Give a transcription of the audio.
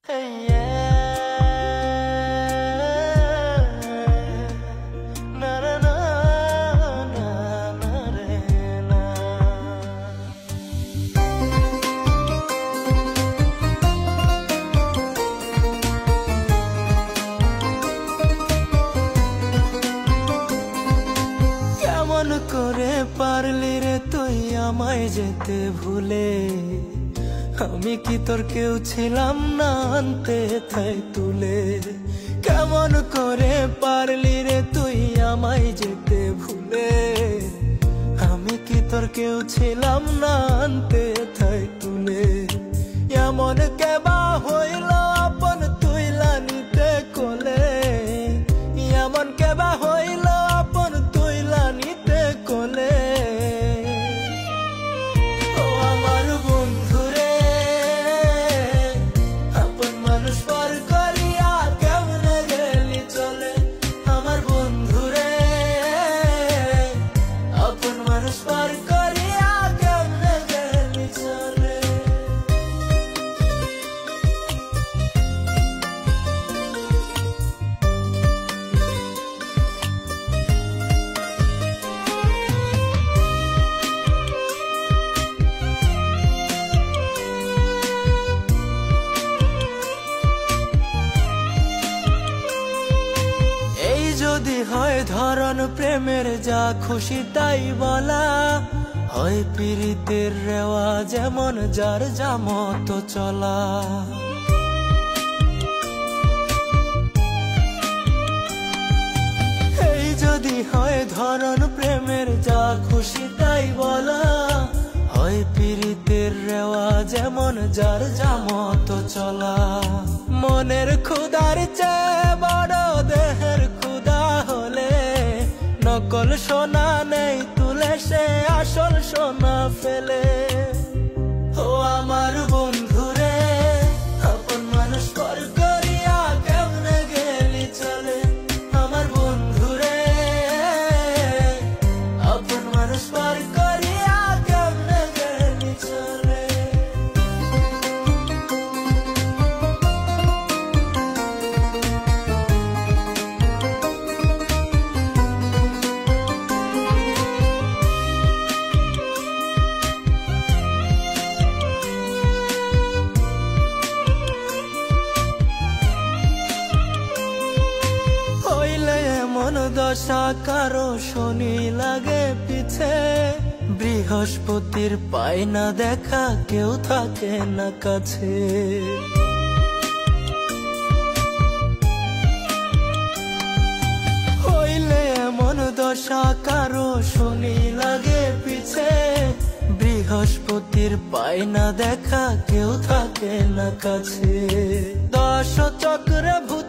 Hey, yeah. Na na na na na re na. কেমন করে পারলি রে তুই আমায় যেতে ভুলে? আমি কি তোর কেউ ছিলাম না আনতে থাই তুলে? কেমন করে পারলি রে তুই আমায় যেতে ভুলে? আমি কি তোর কেউ ছিলাম না আনতে থাই তুলে? এমন কেবা হইল আপন তুইলা নিতে কোলে? এমন কেবা হইল আপন তুইলা নিতে কোলে? ও আমার বন্ধু রে, আপন মানুষ পর করিয়া কেমনে গেলি চলে? আমার বন্ধু রে, আপন মানুষ পর করিয়া কেমনে গেলি চলে? এই যদি হয় ধরন প্রেমের যা খুশি তাই বলা, হয় পীড়িতের রেওয়া যেমন যার যা মতো চলা। এই যদি হয় ধরন প্রেমের যা খুশি তাই বলা, হয় পীড়িতের রেওয়া যেমন যার যা মতো চলা। মনের ক্ষুধার চেয়ে বড় দেহের ক্ষুধা হলে, নকল সোনা নেই তুলে সে আসল সোনা ফেলে। ও আমার বন্ধু রে, আপন মানুষ পর করিয়া কেমনে গেলি চলে? আমার বন্ধু রে, আপন মানুষ পর করিয়া কেমনে গেলি চলে? এমন দশা কারো শনি লাগে পিছে, বৃহস্পতির পায় না দেখা কেউ থাকে না কাছে। হইলে এমন দশা কারো শনি লাগে পিছে, বৃহস্পতির পায় না দেখা কেউ থাকে না কাছে। দশ চক্রে ভূত